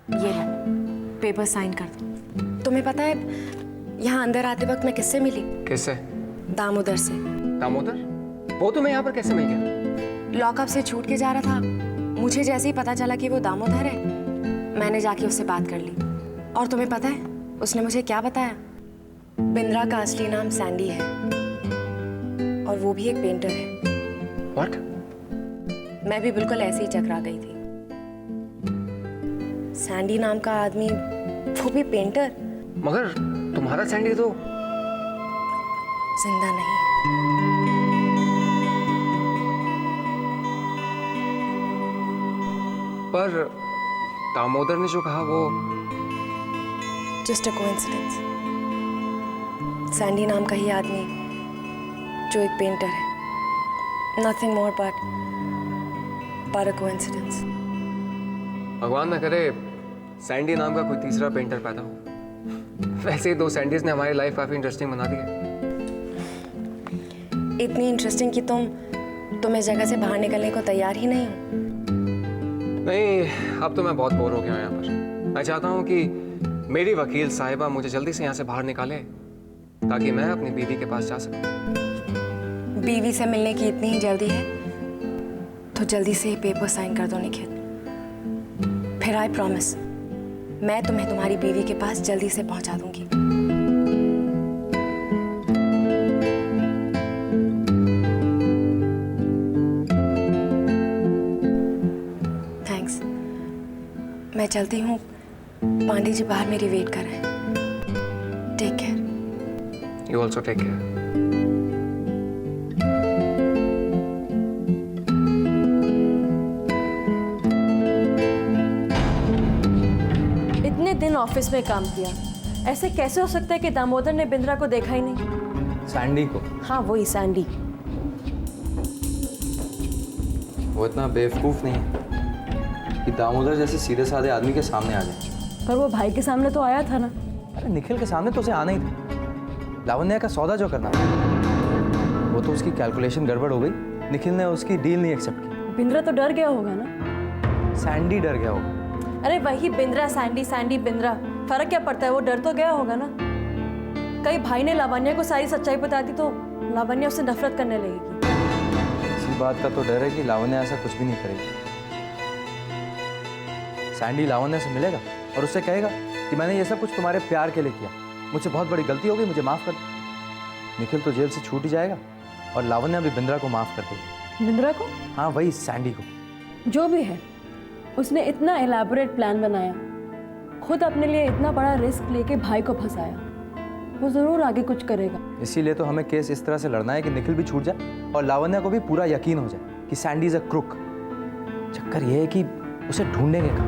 ये लो, paper sign कर दो। तुम्हें पता है यहाँ अंदर आते वक्त मैं किससे मिली? किससे? दामोदर से। दामोदर? वो तुम्हें यहाँ पर कैसे मिल गया? लॉकअप से छूट के जा रहा था। मुझे जैसे ही पता चला कि वो दामोदर है, मैंने जाके उससे बात कर ली। और तुम्हें पता है उसने मुझे क्या बताया? बिंद्रा का असली नाम सैंडी है और वो भी एक पेंटर है। What? मैं भी बिल्कुल ऐसे ही चकरा गई थी। सैंडी नाम का आदमी, वो भी पेंटर। मगर तुम्हारा सैंडी तो जिंदा नहीं है। पर दामोदर ने जो कहा वो जस्ट अ कोइंसिडेंस। सैंडी नाम का ही आदमी जो एक पेंटर है, nothing more but a coincidence. भगवान ना करे सैंडी नाम का कोई तीसरा पेंटर पैदा हो। वैसे ही 2 सैंडीज ने हमारी लाइफ काफी इंटरेस्टिंग बना दी है। इतनी इंटरेस्टिंग कि तुम इस जगह से बाहर निकलने को तैयार ही नहीं हो। नहीं, अब तो मैं बहुत बोर हो गया हूँ यहाँ पर। मैं चाहता हूँ कि मेरी वकील साहिबा मुझे जल्दी से यहाँ से बाहर निकाले ताकि मैं अपनी बीवी के पास जा सकूं। बीवी से मिलने की इतनी ही जल्दी है तो जल्दी से पेपर साइन कर दो निखिल। फिर आई प्रॉमिस मैं तुम्हें तुम्हारी बीवी के पास जल्दी से पहुंचा दूंगी। थैंक्स। मैं चलती हूँ, पांडे जी बाहर मेरी वेट कर रहे हैं। Take care. You also take care. इतने दिन ऑफिस में काम किया, ऐसे कैसे हो सकता है कि दामोदर ने बिंद्रा को देखा ही नहीं? सैंडी को? हाँ वही सैंडी। वो इतना बेवकूफ नहीं है कि दामोदर जैसे सीधे साधे आदमी के सामने आ जाए। पर वो भाई के सामने तो आया था ना। अरे निखिल के सामने तो उसे आना ही था। लावण्या का सौदा जो करना था, वो तो उसकी कैलकुलेशन गड़बड़ हो गई। निखिल ने उसकी डील नहीं एक्सेप्ट की। बिंद्रा तो डर गया होगा ना। सैंडी डर गया होगा। अरे वही बिंद्रा सैंडी, सैंडी बिंद्रा, फर्क क्या पड़ता है? वो डर तो गया होगा ना। कई भाई ने लावण्या को सारी सच्चाई बता दी तो लावण्या उससे नफरत करने लगेगी। इसी बात का तो डर है कि लावण्या ऐसा कुछ भी नहीं करेगी। सैंडी लावण्या से मिलेगा और उससे कहेगा कि मैंने ये सब कुछ तुम्हारे प्यार के लिए किया, मुझसे बहुत बड़ी गलती हो गई, मुझे माफ कर दो। निखिल तो जेल से छूट ही जाएगा और लावण्या भी बिंद्रा को माफ कर देगी। बिंद्रा को? हाँ वही सैंडी को। जो भी है, उसने इतना एलैबोरेट प्लान बनाया, खुद अपने लिए इतना बड़ा रिस्क लेके भाई को फंसाया। वो जरूर आगे कुछ करेगा। इसीलिए तो हमें केस इस तरह से लड़ना है कि निखिल भी छूट जाए और लावण्या को भी पूरा यकीन हो जाए कि सैंडी इज अ क्रुक। चक्कर ये है कि उसे ढूंढेंगे कहाँ।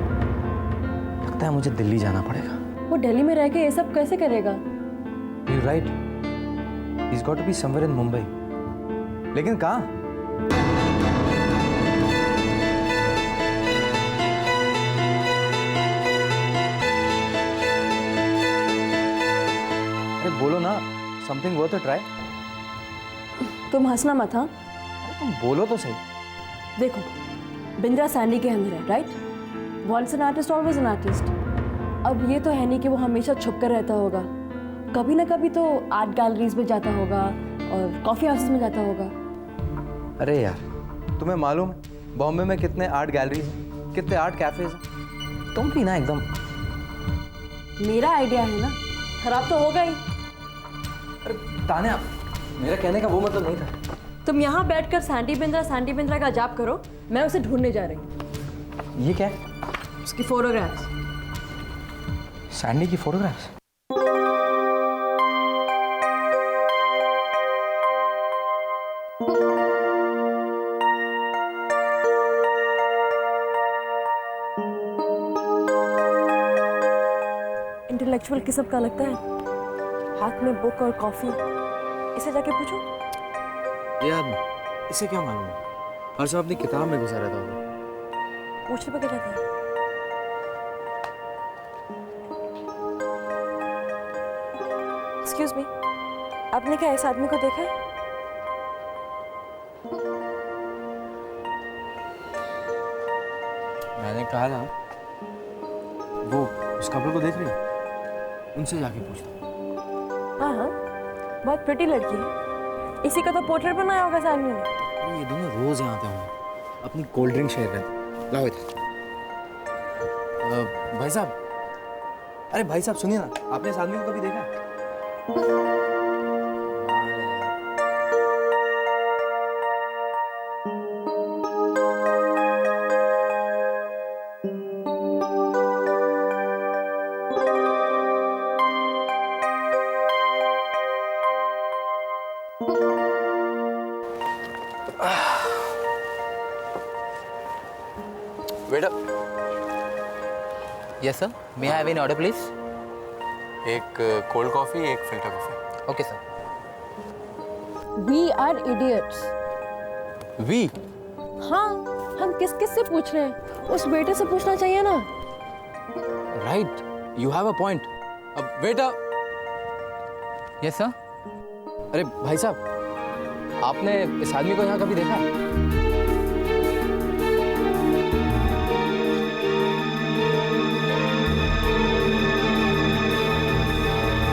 लगता है मुझे दिल्ली जाना पड़ेगा। वो दिल्ली में रह के ये सब कैसे करेगा? You right, he is got to be somewhere in Mumbai. लेकिन कहाँ? अरे बोलो ना, समथिंग वर्थ अ ट्राई। तुम हंसना मत। हाँ अरे तुम बोलो तो सही। देखो, बिंद्रा सैंडी के अंदर है, right? Once an artist always an artist. अब ये तो है नहीं कि वो हमेशा छुप कर रहता होगा। कभी ना कभी तो आर्ट गैलरीज में जाता होगा और कॉफी हाउसेस में जाता होगा। अरे यार, तुम्हें मालूम है बॉम्बे में कितने आर्ट गैलरीज हैं, कितने आर्ट कैफेज हैं। तुम भी ना एकदम। मेरा आइडिया है ना, खराब तो होगा ही। अरे तान्या, मेरा कहने का वो मतलब नहीं था। तुम यहाँ बैठकर सैंडी बिंद्रा का जाप करो, मैं उसे ढूंढने जा रही हूँ। ये क्या है? उसकी फोटोग्राफ्स। सैंडी की फोटोग्राफ्स? इंटेलेक्चुअल किस्म का लगता है, हाथ में बुक और कॉफी। इसे जाके पूछो। ये आदमी, इसे क्या मालूम है? हर समय अपनी किताब में घुसा रहता होगा। पूछने पर क्या जाता है? एक्सक्यूज मी, आपने क्या इस आदमी को देखा है? मैंने कहा ना, वो उस कपल को देख रही है? उनसे जाके पूछता। हाँ हाँ, बहुत प्रिटी लड़की है। इसी का तो पोर्ट्रेट बनाया होगा सैंडी ने। अरे ये दोनों रोज यहाँ आते होंगे, अपनी कोल्ड ड्रिंक शेयर करें। लाओ इधर। भाई साहब, अरे भाई साहब सुनिए ना, आपने इस आदमी को कभी देखा है? Wait up. Yes, sir. May I have an order, please? एक कोल्ड कॉफी, एक filter coffee. Okay, sir. We are idiots. We? हाँ, हम किस किस से पूछ रहे हैं? उस बेटे से पूछना चाहिए ना। Right. You have a point. अब बेटा, Yes, sir. अरे भाई साहब, आपने इस आदमी को यहाँ कभी देखा है?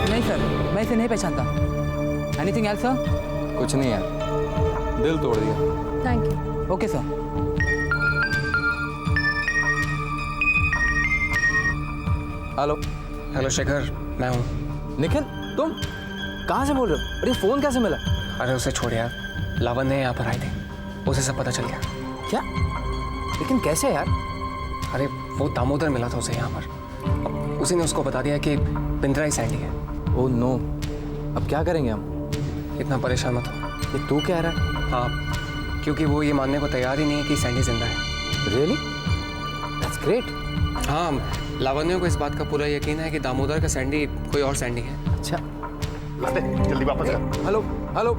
नहीं सर, मैं इसे नहीं पहचानता। Anything else, sir? कुछ नहीं यार, दिल तोड़ दिया। Thank you. Okay, sir. Hello hello Shekhar, मैं हूँ। निखिल, तुम कहाँ से बोल रहे हो? अरे फोन कैसे मिला? अरे उसे छोड़ यार, लावण्य यहाँ पर आई थी, उसे सब पता चल गया। क्या? लेकिन कैसे यार? अरे वो दामोदर मिला था उसे यहाँ पर, अब उसी ने उसको बता दिया कि बिंद्रा ही सैंडी है। ओह नो, अब क्या करेंगे हम? इतना परेशान मत हो। ये तू कह रहा है? हाँ, क्योंकि वो ये मानने को तैयार ही नहीं है कि सैंडी जिंदा है। रियली? That's great. हाँ, लावण्य को इस बात का पूरा यकीन है कि दामोदर का सैंडी कोई और सैंडी है। अच्छा, जल्दी वापस कर। हेलो हेलो,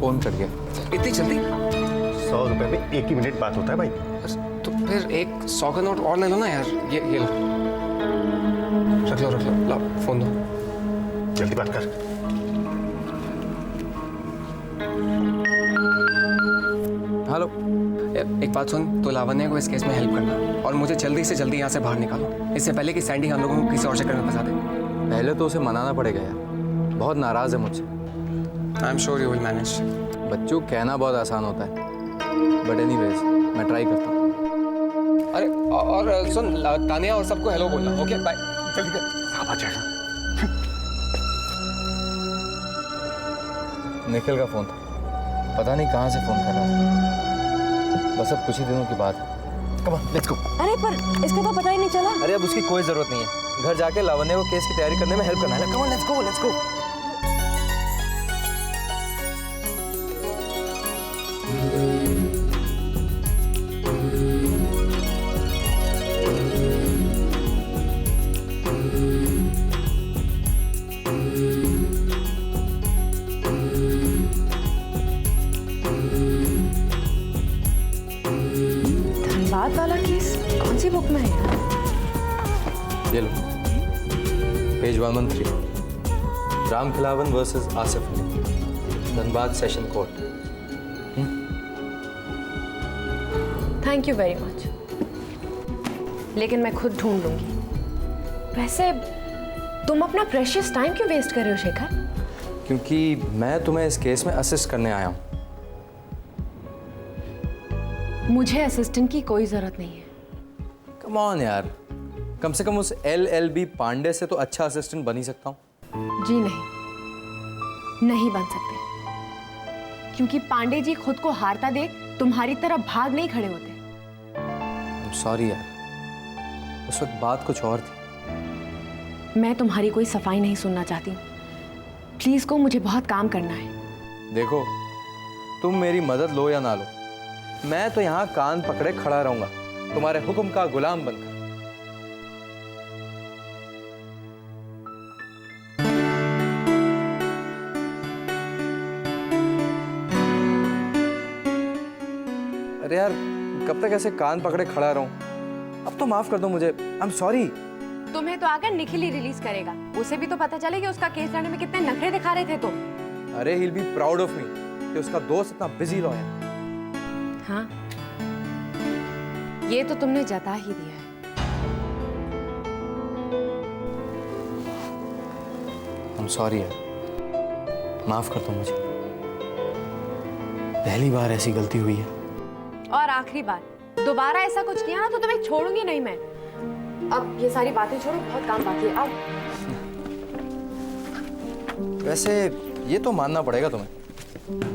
फोन कट गया। इतनी जल्दी? 100 रुपए में एक ही मिनट बात होता है भाई। तो फिर एक 100 का नोट और ले लो ना यार। ये लो, रख लो, लो फोन दो। जल्दी बात कर। हेलो, एक बात सुन, तो लावण्य को इस केस में हेल्प करना और मुझे जल्दी से जल्दी यहाँ से बाहर निकालो, इससे पहले कि सैंडी हम लोगों को किसी और चक्कर में फंसा दे। पहले तो उसे मनाना पड़ेगा यार, बहुत नाराज है मुझसे। I am sure you will manage. बच्चों, कहना बहुत आसान होता है, बट एनीवेज मैं ट्राई करता हूँ। अरे और सुन, तानिया और सबको हेलो बोलना। Okay bye. जल्दी कर। आ जाएगा। निखिल का फोन था, पता नहीं कहाँ से फोन कर रहा था। बस अब कुछ ही दिनों की बात है। कम ऑन, लेट्स गो। अरे पर इसका तो पता ही नहीं चला। अरे अब उसकी कोई जरूरत नहीं है, घर जाके लावण्य को केस की तैयारी करने में हेल्प करना है। Come on, let's go, let's go. Dhanbad वाला केस कौन सी बुक में है यार? ये लो, page 113, Ram Khilawan versus Asif Ali, Dhanbad session court. Thank you very much, लेकिन मैं खुद ढूंढ लूंगी। वैसे तुम अपना प्रेशियस टाइम क्यों वेस्ट कर रहे हो शेखर? क्योंकि मैं तुम्हें इस केस में असिस्ट करने आया हूँ। मुझे असिस्टेंट की कोई जरूरत नहीं है। कम ऑन यार, कम से कम उस LLB पांडे से तो अच्छा असिस्टेंट बन ही सकता हूँ। जी नहीं बन सकते, क्योंकि पांडे जी खुद को हारता देख तुम्हारी तरफ भाग नहीं खड़े होते। सॉरी यार, उस वक्त बात कुछ और थी। मैं तुम्हारी कोई सफाई नहीं सुनना चाहती। प्लीज को, मुझे बहुत काम करना है। देखो, तुम मेरी मदद लो या ना लो, मैं तो यहाँ कान पकड़े खड़ा रहूंगा, तुम्हारे हुक्म का गुलाम बनकर। अरे यार, कब तक ऐसे कान पकड़े खड़ा रहूं? अब तो माफ कर दो मुझे, आई एम सॉरी। तुम्हें तो आकर निखिल ही रिलीज करेगा, उसे भी तो पता चले कि उसका केस लड़ने में कितने नखरे दिखा रहे थे तुम। अरे he'll be proud of me कि उसका दोस्त इतना बिजी लॉयर। हाँ, ये तो तुमने जता ही दिया है। सॉरी यार, माफ कर दो मुझे। पहली बार ऐसी गलती हुई है। और आखिरी बार दोबारा ऐसा कुछ किया ना तो तुम्हें छोड़ूंगी नहीं मैं। अब ये सारी बातें छोड़ो, बहुत काम बाकी है। अब वैसे ये तो मानना पड़ेगा तुम्हें,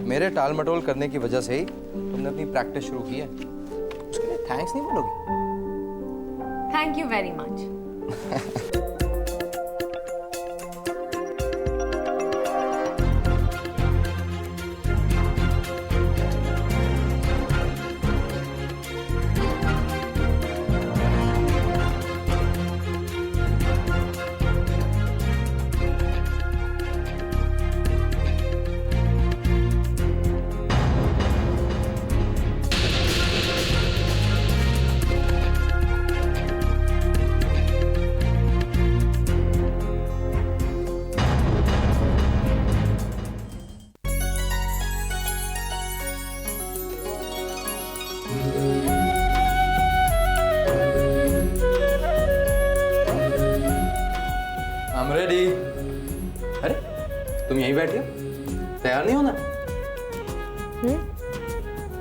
मेरे टाल मटोल करने की वजह से ही तुमने अपनी प्रैक्टिस शुरू की है। उसके लिए थैंक्स नहीं बोलोगी? Thank you very much. I'm ready. अरे तुम यहीं बैठी हो? तैयार नहीं हो ना?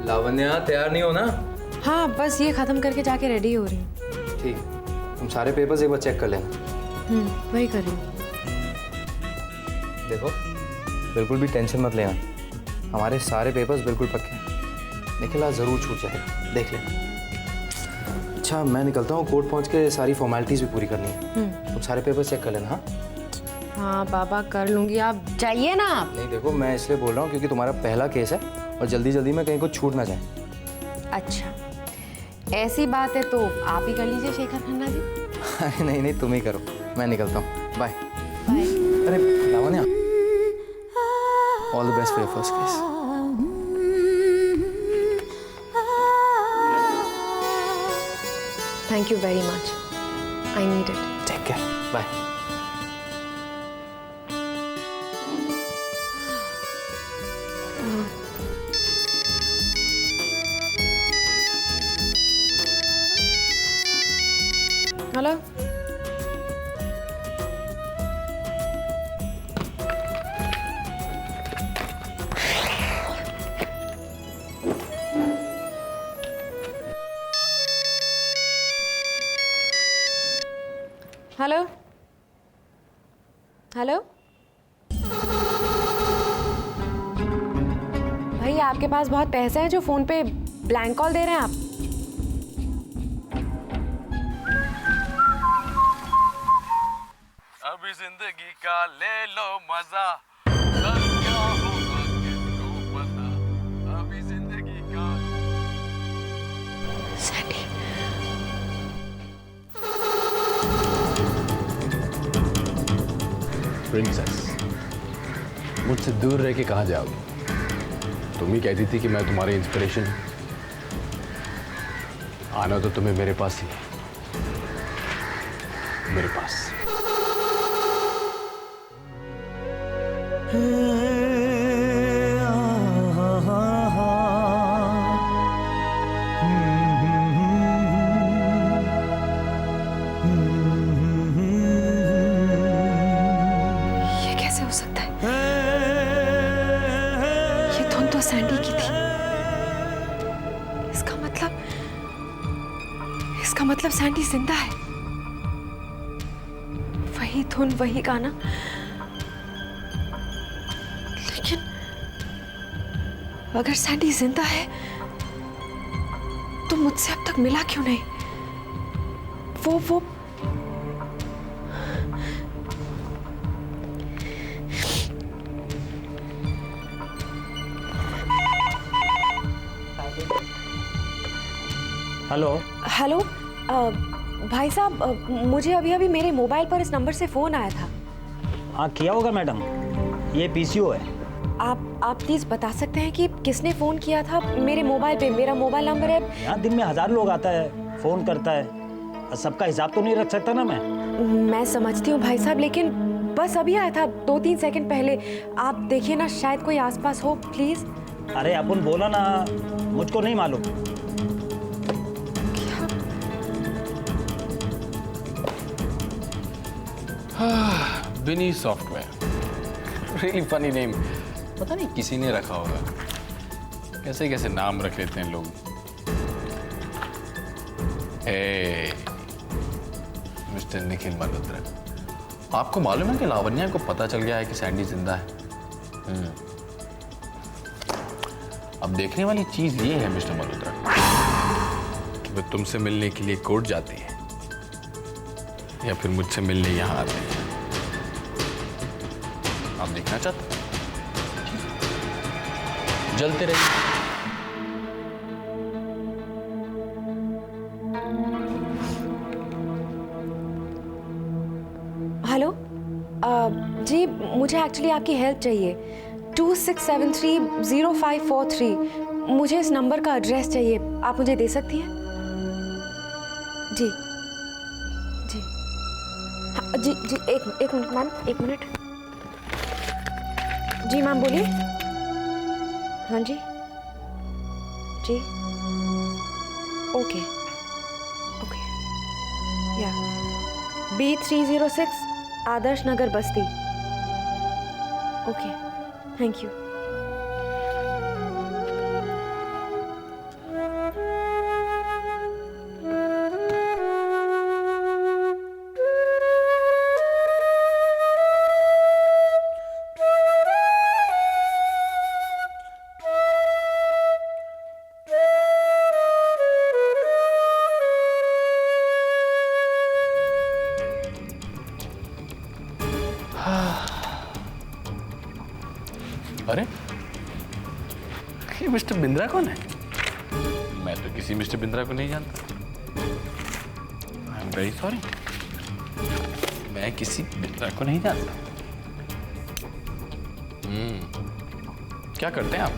लावण्या तैयार नहीं हो ना? हाँ, बस ये खत्म करके जाके रेडी हो रही हूँ। ठीक, तुम सारे पेपर्स एक बार चेक कर लेना। वही कर रही हूँ। देखो, बिल्कुल भी टेंशन मत लेना, हमारे सारे पेपर्स बिल्कुल पक्के हैं। निखिल आज जरूर छूट जाएगा, देख लेना। अच्छा, मैं निकलता हूँ, कोर्ट पहुँच के सारी फॉर्मेलिटीज भी पूरी करनी है। तुम सारे पेपर्स चेक कर लेना। हाँ हाँ बाबा, कर लूंगी, आप जाइए ना। आप नहीं, देखो मैं इसलिए बोल रहा हूँ क्योंकि तुम्हारा पहला केस है और जल्दी जल्दी में कहीं कुछ छूट ना जाए। अच्छा, ऐसी बात है तो आप ही कर लीजिए शेखर खन्ना जी। नहीं नहीं, तुम ही करो, मैं निकलता हूँ। बाय। बाय। अरे Lavanya, all the best for your first case. Thank you very much, I need it. Take care, bye. Hello, hello, hello भाई, आपके पास बहुत पैसे हैं जो फोन पे ब्लैंक कॉल दे रहे हैं आप। अभी जिंदगी का ले लो मजा, कल क्या होगा किसको पता, अभी जिंदगी का। सैंडी, प्रिंसेस, मुझसे दूर रह के कहाँ जाओगी? तुम ही कहती थी कि मैं तुम्हारी इंस्पिरेशन हूं। आना तो तुम्हें मेरे पास ही है, मेरे पास। ये कैसे हो सकता है? ये धुन तो सैंडी की थी। इसका मतलब सैंडी जिंदा है। वही धुन, वही गाना। लेकिन अगर सैंडी जिंदा है तो मुझसे अब तक मिला क्यों नहीं? वो हेलो हेलो, भाई साहब, मुझे अभी अभी मेरे मोबाइल पर इस नंबर से फोन आया था। हाँ, किया होगा मैडम, ये पीसीओ है। आप प्लीज बता सकते हैं कि किसने फोन किया था मेरे मोबाइल पे? मेरा मोबाइल नंबर है। यहाँ दिन में 1000 लोग आता है, फोन करता है, सबका हिसाब तो नहीं रख सकता ना मैं समझती हूँ भाई साहब, लेकिन बस अभी आया था 2-3 सेकंड पहले। आप देखिए ना, शायद कोई आसपास हो, प्लीज। अरे अपन बोला ना, मुझको नहीं मालूम। विनी सॉफ्टवेयर, रियली फनी नेम। पता नहीं किसी ने रखा होगा, कैसे कैसे नाम रख लेते हैं लोग। मिस्टर निखिल मल्होत्रा, आपको मालूम है कि लावण्या को पता चल गया है कि सैंडी जिंदा है? अब देखने वाली चीज ये है मिस्टर मल्होत्रा कि वो तुमसे मिलने के लिए कोर्ट जाती है या फिर मुझसे मिलने यहां आते हैं। आप देखना चाहते? जलते रहिए। हेलो जी, मुझे एक्चुअली आपकी हेल्प चाहिए। 26730543, मुझे इस नंबर का एड्रेस चाहिए, आप मुझे दे सकती हैं? जी जी हाँ, जी जी, एक मिनट मैम, एक मिनट। जी मैम बोलिए। हाँ जी जी, ओके ओके, या B306 Adarsh Nagar Basti. Okay, thank you. अरे ये मिस्टर बिंद्रा कौन है? मैं तो किसी मिस्टर बिंद्रा को नहीं जानता। आई एम वेरी सॉरी, मैं किसी बिंद्रा को नहीं जानता। क्या करते हैं आप?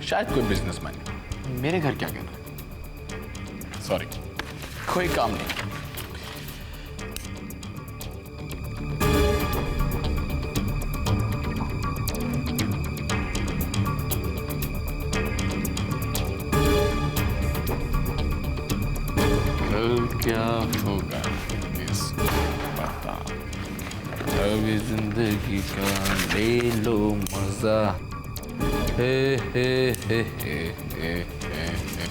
शायद कोई बिजनेसमैन। मेरे घर क्या करना? सॉरी, कोई काम नहीं। क्या होगा किस पता, अभी जिंदगी का ले लो मजा। हे हे हे हे हे हे हे।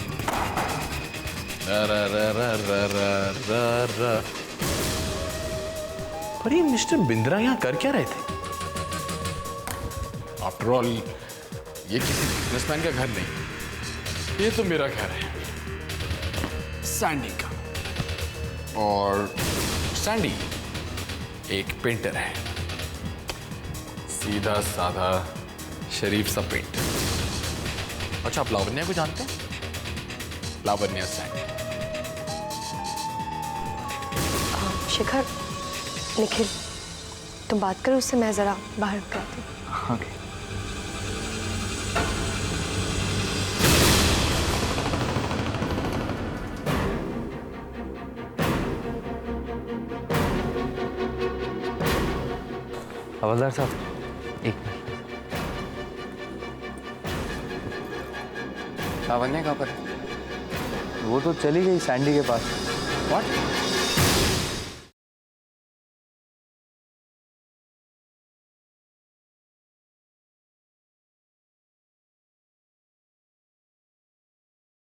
रा रा रा रा रा रा रा रा। पर ये मिस्टर बिंद्रा यहाँ कर क्या रहे थे? आफ्टर ऑल ये किसी बिजनेसमैन का घर नहीं, ये तो मेरा घर है, सैंडी का। और सैंडी एक पेंटर है, सीधा साधा शरीफ सा पेंटर। अच्छा, आप लावण्या को जानते हैं? लावण्या सैंडी। शिखर, निखिल, तुम बात करो उससे, मैं जरा बाहर जाती हूँ। ओके। हवलदार साहब, एक मिनट। लावण्या कहाँ पर है? वो तो चली गई सैंडी के पास। What?